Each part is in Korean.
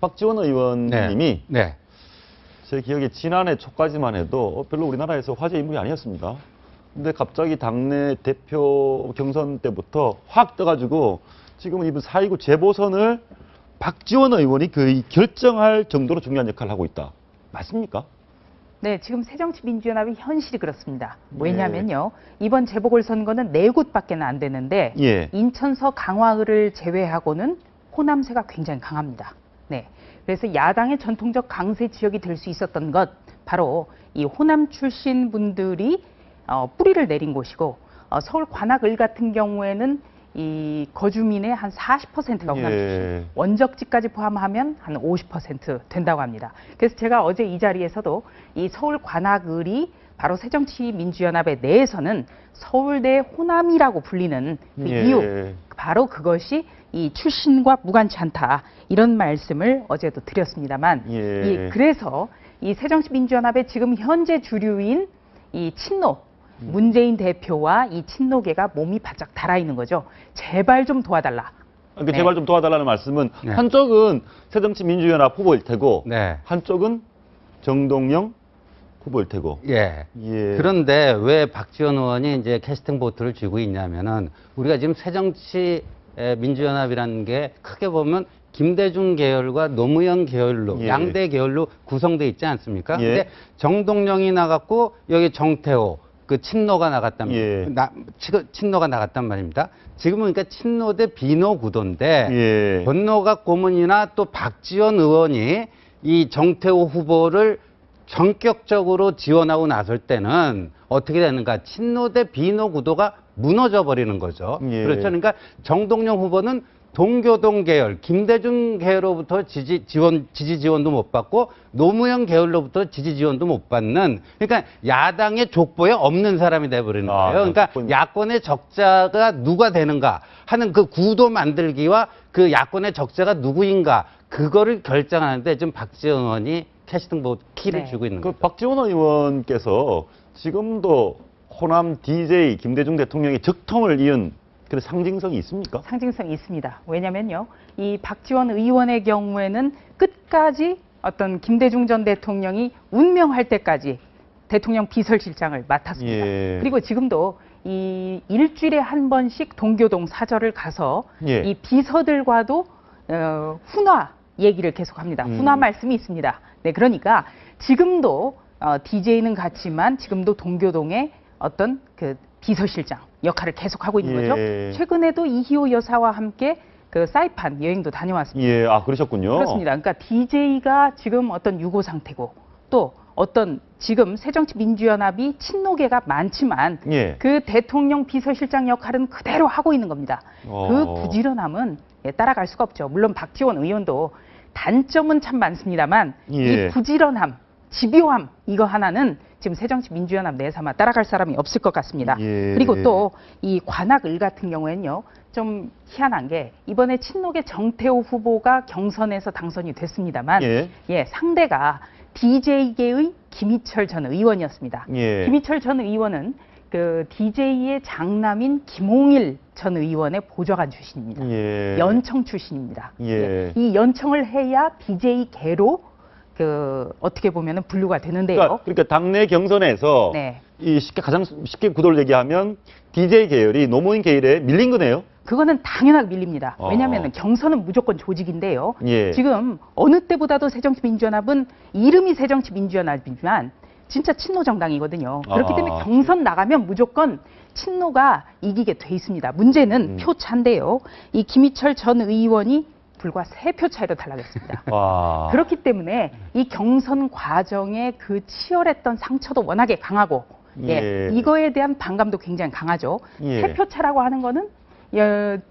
박지원 의원님이 네. 제 기억에 지난해 초까지만 해도 별로 우리나라에서 화제 인물이 아니었습니다. 근데 갑자기 당내 대표 경선 때부터 확 떠가지고 지금은 이번 4.29 재보선을 박지원 의원이 거의 결정할 정도로 중요한 역할을 하고 있다. 맞습니까? 네, 지금 새정치민주연합의 현실이 그렇습니다. 왜냐하면요, 이번 재보궐선거는 4곳밖에 안 되는데 예. 인천서 강화을을 제외하고는 호남세가 굉장히 강합니다. 네, 그래서 야당의 전통적 강세 지역이 될 수 있었던 것 바로 이 호남 출신 분들이 뿌리를 내린 곳이고 서울 관악을 같은 경우에는 이 거주민의 한 40%가 호남 출신, 원적지까지 포함하면 한 50% 된다고 합니다. 그래서 제가 어제 이 자리에서도 이 서울 관악을이 바로 새정치민주연합의 내에서는 서울대 호남이라고 불리는 그 이유, 바로 그것이 이 출신과 무관치 않다, 이런 말씀을 어제도 드렸습니다만, 그래서 이 새정치민주연합의 지금 현재 주류인 이 친노, 문재인 대표와 이 친노계가 몸이 바짝 달아있는 거죠. 제발 좀 도와달라. 그러니까 제발 좀 도와달라는 말씀은 한쪽은 새정치민주연합 후보일 테고 한쪽은 정동영 후보일 테고. 그런데 왜 박지원 의원이 이제 캐스팅 보트를 쥐고 있냐면은 우리가 지금 새정치민주연합이라는 게 크게 보면 김대중 계열과 노무현 계열로 양대 계열로 구성돼 있지 않습니까? 근데 정동영이 나갔고 여기 정태호 그 친노가 나갔단 친노가 나갔단 말입니다. 지금은 그러니까 친노 대 비노 구도인데 권노갑 고문이나 또 박지원 의원이 이 정태호 후보를 전격적으로 지원하고 나설 때는 어떻게 되는가? 친노 대 비노 구도가 무너져 버리는 거죠. 그렇죠. 그러니까 정동영 후보는 동교동 계열, 김대중 계열로부터 지지 지원도 못 받고 노무현 계열로부터 지지 지원도 못 받는, 그러니까 야당의 족보에 없는 사람이 돼버리는 거예요. 그러니까 야권의 적자가 누가 되는가 하는 그 구도 만들기와 그 야권의 적자가 누구인가, 그거를 결정하는데 지금 박지원 의원이 캐스팅 보트 키를 쥐고 있는 거죠. 박지원 의원께서 지금도 호남 DJ 김대중 대통령의 적통을 이은 그런 상징성이 있습니까? 상징성이 있습니다. 왜냐면요, 이 박지원 의원의 경우에는 끝까지 어떤 김대중 전 대통령이 운명할 때까지 대통령 비서실장을 맡았습니다. 그리고 지금도 이 일주일에 한 번씩 동교동 사저를 가서 이 비서들과도 훈화 얘기를 계속합니다. 훈화 말씀이 있습니다. 네, 그러니까 지금도 DJ는 같지만 지금도 동교동의 어떤 그 비서실장 역할을 계속하고 있는 거죠. 최근에도 이희호 여사와 함께 그 사이판 여행도 다녀왔습니다. 아, 그러셨군요. 그렇습니다. 그러니까 DJ가 지금 어떤 유고 상태고, 또 어떤 지금 새정치민주연합이 친노계가 많지만 그 대통령 비서실장 역할은 그대로 하고 있는 겁니다. 그 부지런함은 따라갈 수가 없죠. 물론 박지원 의원도 단점은 참 많습니다만 이 부지런함, 집요함, 이거 하나는 지금 새정치민주연합 내에서 아마 따라갈 사람이 없을 것 같습니다. 그리고 또 이 관악을 같은 경우에는요, 좀 희한한 게 이번에 친노계 정태호 후보가 경선에서 당선이 됐습니다만 상대가 DJ계의 김희철 전 의원이었습니다. 김희철 전 의원은 그 DJ의 장남인 김홍일 전 의원의 보좌관 출신입니다. 연청 출신입니다. 이 연청을 해야 DJ계로 그 어떻게 보면은 분류가 되는데요. 그러니까 당내 경선에서 이 가장 쉽게 구도를 얘기하면 DJ 계열이 노무현 계열에 밀린 거네요. 그거는 당연하게 밀립니다. 왜냐하면 경선은 무조건 조직인데요. 지금 어느 때보다도 새정치민주연합은 이름이 새정치민주연합이지만 진짜 친노 정당이거든요. 그렇기 때문에 경선 나가면 무조건 친노가 이기게 돼 있습니다. 문제는 표 차인데요. 이 김희철 전 의원이 불과 3표 차이로 탈락했습니다. 그렇기 때문에 이 경선 과정에 그 치열했던 상처도 워낙에 강하고 이거에 대한 반감도 굉장히 강하죠. 3표 차라고 하는 거는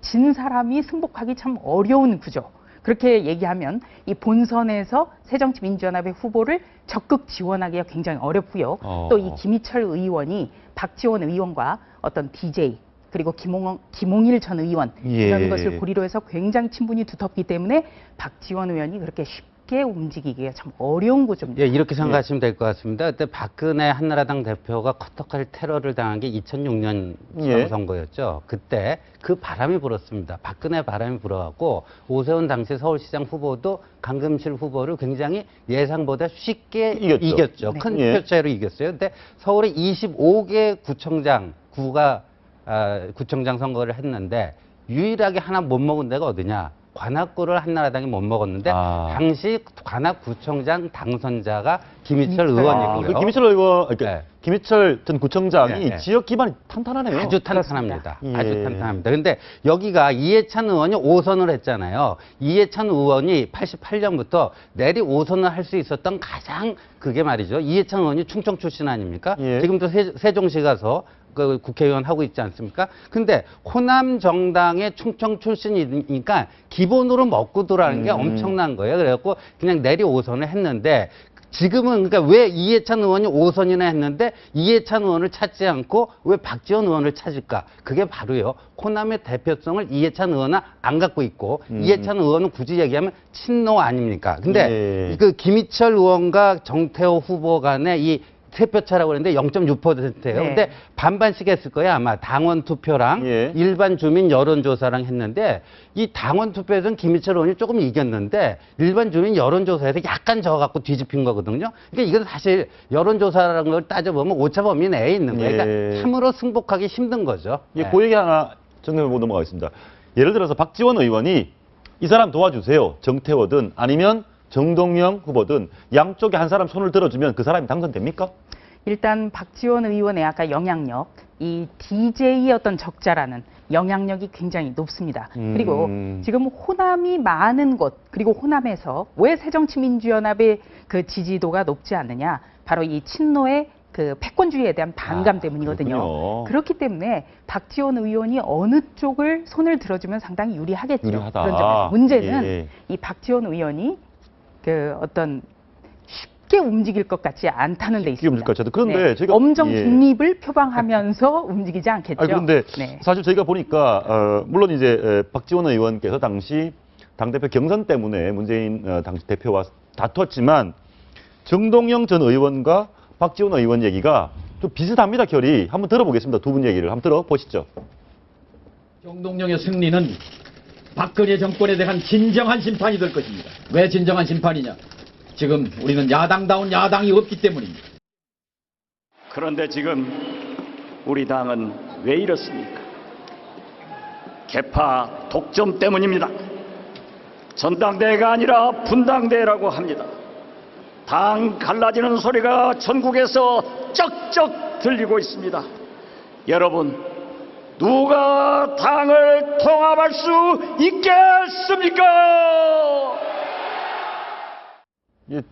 진 사람이 승복하기 참 어려운 구조. 그렇게 얘기하면 이 본선에서 새정치민주연합의 후보를 적극 지원하기가 굉장히 어렵고요. 또 이 김희철 의원이 박지원 의원과 어떤 DJ 그리고 김홍일 전 의원 이런 것을 고리로 해서 굉장히 친분이 두텁기 때문에 박지원 의원이 그렇게 쉽게 움직이기가 참 어려운 구조입니다. 예, 이렇게 생각하시면 될 것 같습니다. 그때 박근혜 한나라당 대표가 커터칼 테러를 당한 게 2006년 지방선거였죠. 그때 그 바람이 불었습니다. 박근혜 바람이 불어갖고 오세훈 당시 서울시장 후보도 강금실 후보를 굉장히 예상보다 쉽게 이겼죠. 네. 큰 표차로 이겼어요. 근데 서울의 25개 구청장 선거를 했는데 유일하게 하나 못 먹은 데가 어디냐? 관악구를 한나라당이 못 먹었는데 당시 관악구청장 당선자가 김희철 의원이고요. 김희철 의원, 그러니까 김희철 전 구청장이 지역 기반이 탄탄하네요. 아주 탄탄합니다. 아주 탄탄합니다. 근데 여기가 이해찬 의원이 5선을 했잖아요. 이해찬 의원이 88년부터 내리 5선을 할 수 있었던 가장 그게 말이죠. 이해찬 의원이 충청 출신 아닙니까? 지금도 세종시 가서 그 국회의원 하고 있지 않습니까? 근데 호남 정당의 충청 출신이니까 기본으로 먹고 들어가는 게 엄청난 거예요. 그래갖고 그냥 내리 5선을 했는데 지금은 그러니까 왜 이해찬 의원이 5선이나 했는데 이해찬 의원을 찾지 않고 왜 박지원 의원을 찾을까? 그게 바로요. 호남의 대표성을 이해찬 의원은 안 갖고 있고 이해찬 의원은 굳이 얘기하면 친노 아닙니까? 근데 그 김희철 의원과 정태호 후보 간의 이 세표차라고 그랬는데 0.6%예요. 근데 반반씩 했을 거예요. 아마 당원 투표랑 일반 주민 여론조사랑 했는데 이 당원 투표에서는 김희철 의원이 조금 이겼는데 일반 주민 여론조사에서 약간 져갖고 뒤집힌 거거든요. 그러니까 이건 사실 여론조사라는 걸 따져보면 오차 범위 내에 있는 거예요. 그러니까 참으로 승복하기 힘든 거죠. 그 얘기 하나 정리해보고 넘어가겠습니다. 예를 들어서 박지원 의원이 이 사람 도와주세요. 정태호든 아니면 정동영 후보든 양쪽에 한 사람 손을 들어주면 그 사람이 당선됩니까? 일단 박지원 의원의 아까 영향력, 이 DJ의 어떤 적자라는 영향력이 굉장히 높습니다. 그리고 지금 호남이 많은 곳, 그리고 호남에서 왜 새정치민주연합의 그 지지도가 높지 않느냐? 바로 이 친노의 그 패권주의에 대한 반감 때문이거든요. 그렇군요. 그렇기 때문에 박지원 의원이 어느 쪽을 손을 들어주면 상당히 유리하겠죠. 유리하다. 그런 점에서 문제는 이 박지원 의원이 그 어떤 쉽게 움직일 것 같지 않다는 데 있습니다. 그런데 제가 엄정 중립을 표방하면서 움직이지 않겠죠. 그런데 사실 저희가 보니까 물론 이제 박지원 의원께서 당시 당대표 경선 때문에 문재인 당시 대표와 다퉜지만 정동영 전 의원과 박지원 의원 얘기가 좀 비슷합니다. 결이 한번 들어보겠습니다. 두 분 얘기를 한번 들어보시죠. 정동영의 승리는 박근혜 정권에 대한 진정한 심판이 될 것입니다. 왜 진정한 심판이냐? 지금 우리는 야당다운 야당이 없기 때문입니다. 그런데 지금 우리 당은 왜 이렇습니까? 계파 독점 때문입니다. 전당대회가 아니라 분당대회라고 합니다. 당 갈라지는 소리가 전국에서 쩍쩍 들리고 있습니다. 여러분, 누가 당을 통합할 수 있겠습니까?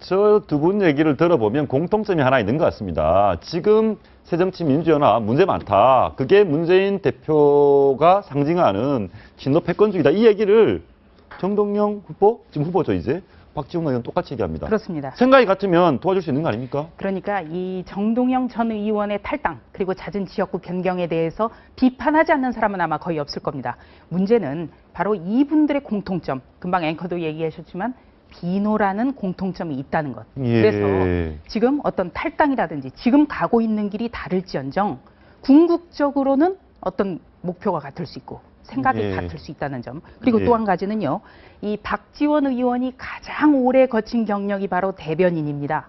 저 두 분 얘기를 들어보면 공통점이 하나 있는 것 같습니다. 지금 새정치민주연합 문제 많다. 그게 문재인 대표가 상징하는 친노 패권주의다. 이 얘기를 정동영 후보, 지금 후보죠 이제, 박지원 의원 똑같이 얘기합니다. 그렇습니다. 생각이 같으면 도와줄 수 있는 거 아닙니까? 그러니까 이 정동영 전 의원의 탈당 그리고 잦은 지역구 변경에 대해서 비판하지 않는 사람은 아마 거의 없을 겁니다. 문제는 바로 이분들의 공통점, 금방 앵커도 얘기하셨지만 비노라는 공통점이 있다는 것. 그래서 지금 어떤 탈당이라든지 지금 가고 있는 길이 다를지언정 궁극적으로는 어떤 목표가 같을 수 있고 생각이 같을 수 있다는 점. 그리고 또 한 가지는요. 이 박지원 의원이 가장 오래 거친 경력이 바로 대변인입니다.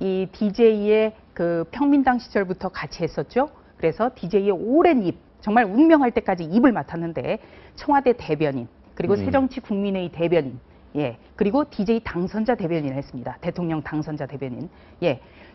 이 DJ의 그 평민당 시절부터 같이 했었죠. 그래서 DJ의 오랜 입, 정말 운명할 때까지 입을 맡았는데 청와대 대변인, 그리고 새정치국민회의 대변인, 그리고 DJ 당선자 대변인을 했습니다. 대통령 당선자 대변인.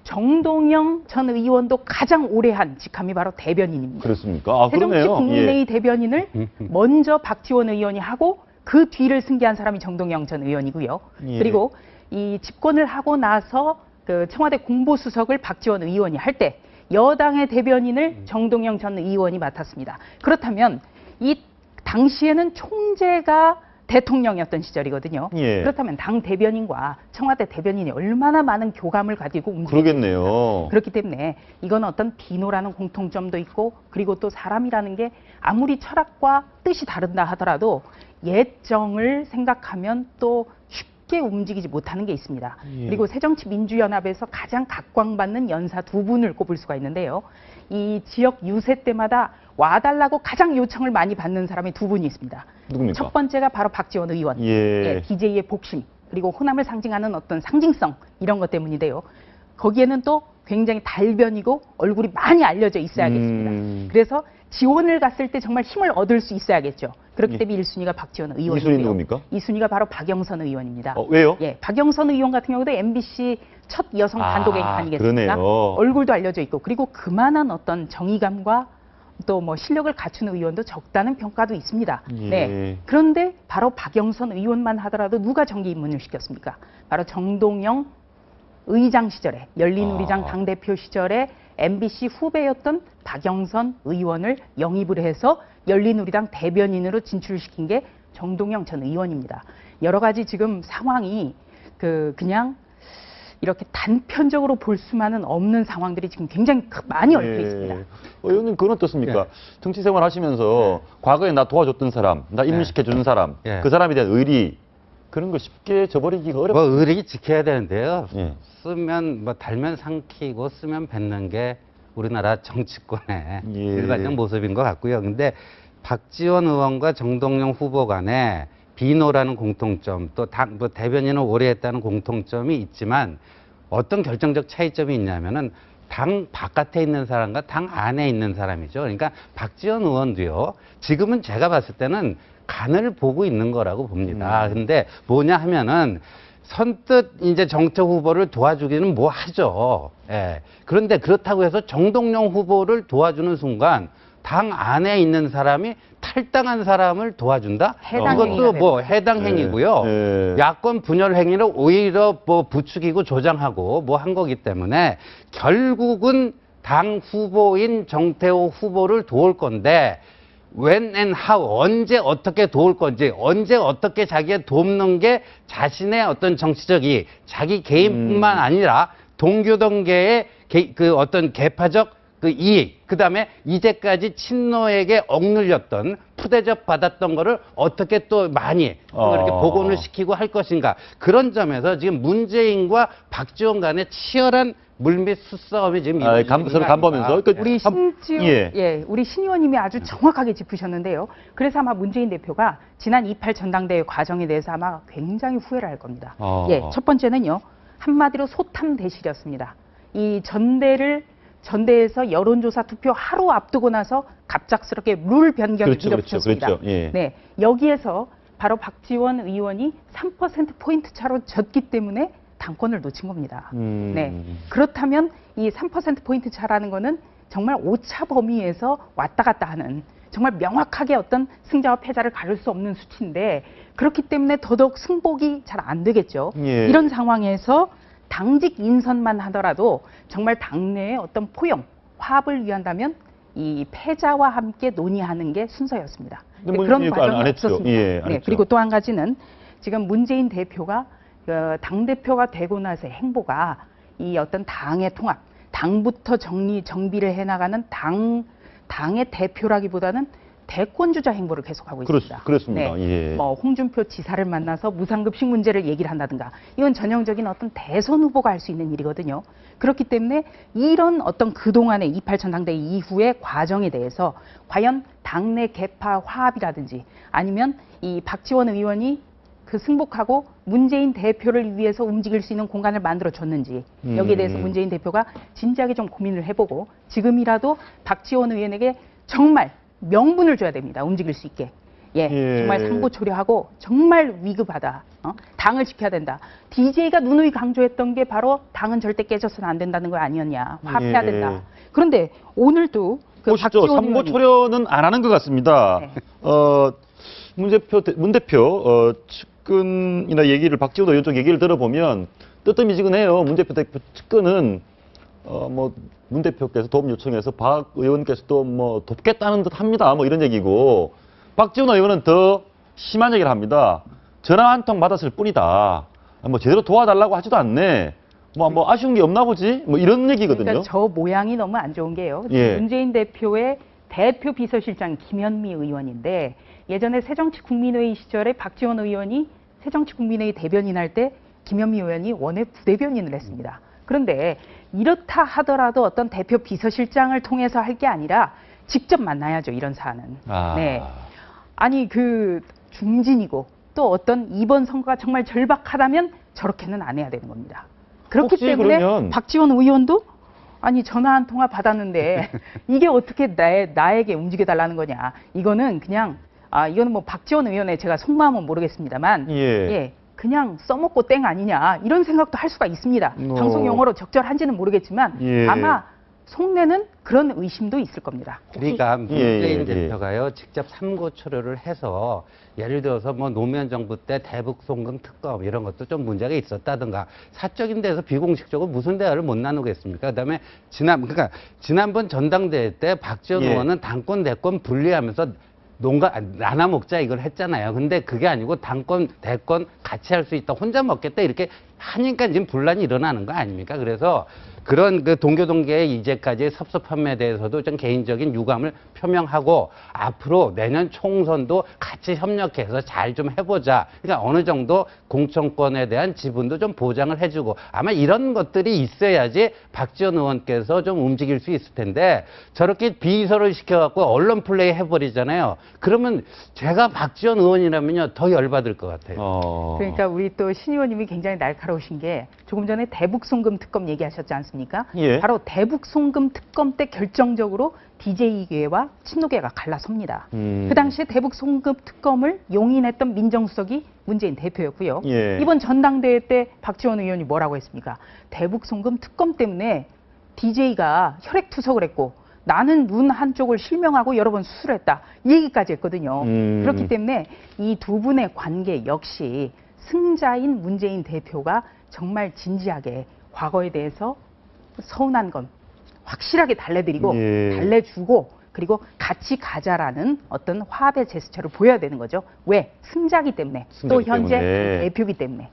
정동영 전 의원도 가장 오래 한 직함이 바로 대변인입니다. 그렇습니까? 새정치국민회의 대변인을 먼저 박지원 의원이 하고 그 뒤를 승계한 사람이 정동영 전 의원이고요. 그리고 이 집권을 하고 나서 그 청와대 공보수석을 박지원 의원이 할 때 여당의 대변인을 정동영 전 의원이 맡았습니다. 그렇다면 이 당시에는 총재가 대통령이었던 시절이거든요. 그렇다면 당 대변인과 청와대 대변인이 얼마나 많은 교감을 가지고 움직이겠네요. 그렇기 때문에 이건 어떤 비노라는 공통점도 있고, 그리고 또 사람이라는 게 아무리 철학과 뜻이 다른다 하더라도 예정을 생각하면 또 쉽게 움직이지 못하는 게 있습니다. 예. 그리고 새정치민주연합에서 가장 각광받는 연사 두 분을 꼽을 수가 있는데요. 이 지역 유세 때마다 와달라고 가장 요청을 많이 받는 사람이 두 분이 있습니다. 누굽니까? 첫 번째가 바로 박지원 의원. 예. DJ의 복심, 그리고 호남을 상징하는 어떤 상징성 이런 것 때문인데요. 거기에는 또 굉장히 달변이고 얼굴이 많이 알려져 있어야겠습니다. 그래서 지원을 갔을 때 정말 힘을 얻을 수 있어야겠죠. 그렇기 때문에 1순위가 박지원 의원이고요. 2순위 누굽니까? 2순위가 바로 박영선 의원입니다. 왜요? 예, 박영선 의원 같은 경우도 MBC 첫 여성 단독 앵커 아니겠습니까? 그러네요. 얼굴도 알려져 있고, 그리고 그만한 어떤 정의감과 또 뭐 실력을 갖춘 의원도 적다는 평가도 있습니다. 예. 네. 그런데 바로 박영선 의원만 하더라도 누가 정기 입문을 시켰습니까? 바로 정동영 의장 시절에, 열린우리당 당대표 시절에 MBC 후배였던 박영선 의원을 영입을 해서 열린우리당 대변인으로 진출시킨 게 정동영 전 의원입니다. 여러 가지 지금 상황이 그냥 이렇게 단편적으로 볼 수만은 없는 상황들이 지금 굉장히 많이 얽혀 있습니다. 의원님 그건 어떻습니까? 정치 생활 하시면서 과거에 나 도와줬던 사람, 나 입문시켜주는 사람, 그 사람에 대한 의리, 그런 거 쉽게 저버리기가 어렵죠. 뭐 의리 지켜야 되는데요. 예. 쓰면 뭐 달면 삼키고 쓰면 뱉는 게 우리나라 정치권의 일반적 모습인 것 같고요. 근데 박지원 의원과 정동영 후보 간에 비노라는 공통점, 또 뭐 대변인을 오래 했다는 공통점이 있지만 어떤 결정적 차이점이 있냐면은 당 바깥에 있는 사람과 당 안에 있는 사람이죠. 그러니까 박지원 의원도요. 지금은 제가 봤을 때는 간을 보고 있는 거라고 봅니다. 근데 뭐냐 하면은 선뜻 이제 정책 후보를 도와주기는 뭐 하죠. 예. 그런데 그렇다고 해서 정동영 후보를 도와주는 순간 당 안에 있는 사람이 탈당한 사람을 도와준다? 이것도 뭐 해당 행위고요. 야권 분열 행위를 오히려 뭐 부추기고 조장하고 뭐 한 거기 때문에 결국은 당 후보인 정태호 후보를 도울 건데 when and how, 언제 어떻게 도울 건지, 언제 어떻게 자기가 돕는 게 자신의 어떤 정치적이 자기 개인뿐만 아니라 동교동계의 그 어떤 계파적 그 이익, 그 다음에 이제까지 친노에게 억눌렸던 푸대접 받았던 거를 어떻게 또 많이 이렇게 복원을 시키고 할 것인가. 그런 점에서 지금 문재인과 박지원 간의 치열한 물밑 수싸움이 지금 서로 간보면서 우리 우리 신 의원님이 아주 정확하게 짚으셨는데요. 그래서 아마 문재인 대표가 지난 28 전당대회 과정에 대해서 아마 굉장히 후회를 할 겁니다. 첫 번째는요, 한마디로 소탐대실이었습니다. 이 전대에서 여론조사 투표 하루 앞두고 나서 갑작스럽게 룰 변경을 밀어붙였습니다. 네, 여기에서 바로 박지원 의원이 3% 포인트 차로 졌기 때문에 당권을 놓친 겁니다. 네, 그렇다면 이 3% 포인트 차라는 거는 정말 오차 범위에서 왔다 갔다 하는, 정말 명확하게 어떤 승자와 패자를 가릴 수 없는 수치인데, 그렇기 때문에 더더욱 승복이 잘 안 되겠죠. 이런 상황에서 당직 인선만 하더라도 정말 당내의 어떤 포용, 화합을 위한다면 이 패자와 함께 논의하는 게 순서였습니다. 그런 과정이 없었습니다. 네, 그리고 또 한 가지는 지금 문재인 대표가 당대표가 되고 나서의 행보가 이 어떤 당의 통합, 당부터 정비를 해나가는 당의 대표라기보다는 대권주자 행보를 계속하고 있습니다. 그렇습니다. 네. 뭐 홍준표 지사를 만나서 무상급식 문제를 얘기를 한다든가, 이건 전형적인 어떤 대선 후보가 할 수 있는 일이거든요. 그렇기 때문에 이런 어떤 그동안의 28 전당대회 이후의 과정에 대해서 과연 당내 계파 화합이라든지 아니면 이 박지원 의원이 그 승복하고 문재인 대표를 위해서 움직일 수 있는 공간을 만들어줬는지, 여기에 대해서 문재인 대표가 진지하게 좀 고민을 해보고 지금이라도 박지원 의원에게 정말 명분을 줘야 됩니다. 움직일 수 있게. 정말 상고초려하고 정말 위급하다. 당을 지켜야 된다. DJ가 누누이 강조했던 게 바로 당은 절대 깨져서는 안 된다는 거 아니었냐. 화합해야 된다. 그런데 오늘도 보시죠. 상고초려는 안 하는 것 같습니다. 문 대표 측근이나 얘기를, 박지원 의원 쪽 얘기를 들어보면 뜨뜻미지근해요. 문 대표 측근은 문 대표께서 도움 요청해서 박 의원께서도 뭐 돕겠다는 듯 합니다. 뭐 이런 얘기고, 박지원 의원은 더 심한 얘기를 합니다. 전화 한 통 받았을 뿐이다. 뭐 제대로 도와달라고 하지도 않네. 뭐 아쉬운 게 없나 보지? 뭐 이런 얘기거든요. 그러니까 저 모양이 너무 안 좋은 게요. 문재인 대표의 대표 비서실장 김현미 의원인데, 예전에 새정치국민회의 시절에 박지원 의원이 새정치국민회의 대변인 할 때 김현미 의원이 원외 부대변인을 했습니다. 그런데 이렇다 하더라도 어떤 대표 비서실장을 통해서 할 게 아니라 직접 만나야죠, 이런 사안은. 네. 아니 그 중진이고 또 어떤 이번 선거가 정말 절박하다면 저렇게는 안 해야 되는 겁니다. 그렇기 때문에 그러면... 박지원 의원도 아니 전화 한 통화 받았는데 이게 어떻게 나에게 움직여달라는 거냐. 이거는 그냥 이거는 뭐 박지원 의원의 제가 속마음은 모르겠습니다만 예, 그냥 써먹고 땡 아니냐 이런 생각도 할 수가 있습니다. 방송 용어로 적절한지는 모르겠지만 아마 속내는 그런 의심도 있을 겁니다. 그러니까 문재인 대표가요 직접 삼고 초려를 해서 예를 들어서 뭐 노무현 정부 때 대북 송금 특검 이런 것도 좀 문제가 있었다든가 사적인 데서 비공식적으로 무슨 대화를 못 나누겠습니까? 그다음에 지난번 전당대회 때 박지원 의원은 당권 대권 분리하면서 나눠 먹자 이걸 했잖아요. 근데 그게 아니고 당권, 대권 같이 할 수 있다. 혼자 먹겠다. 이렇게 하니까 지금 분란이 일어나는 거 아닙니까? 그래서 그런 그 동교동계의 이제까지의 섭섭함에 대해서도 좀 개인적인 유감을 표명하고 앞으로 내년 총선도 같이 협력해서 잘 좀 해보자. 그러니까 어느 정도 공천권에 대한 지분도 좀 보장을 해주고 아마 이런 것들이 있어야지 박지원 의원께서 좀 움직일 수 있을 텐데 저렇게 비서를 시켜갖고 언론 플레이 해버리잖아요. 그러면 제가 박지원 의원이라면요 더 열받을 것 같아요. 그러니까 우리 또 신 의원님이 굉장히 날카로우신 게 조금 전에 대북송금 특검 얘기하셨지 않습니까? 바로 대북송금 특검 때 결정적으로 DJ계와 친노계가 갈라섭니다. 그 당시에 대북송금 특검을 용인했던 민정수석이 문재인 대표였고요. 이번 전당대회 때 박지원 의원이 뭐라고 했습니까? 대북송금 특검 때문에 DJ가 혈액투석을 했고 나는 눈 한쪽을 실명하고 여러 번 수술했다. 이 얘기까지 했거든요. 그렇기 때문에 이 두 분의 관계 역시 승자인 문재인 대표가 정말 진지하게 과거에 대해서 서운한 건 확실하게 달래드리고 달래주고 그리고 같이 가자라는 어떤 화합의 제스처를 보여야 되는 거죠. 왜? 승자기 때문에 또 현재 대표기 때문에.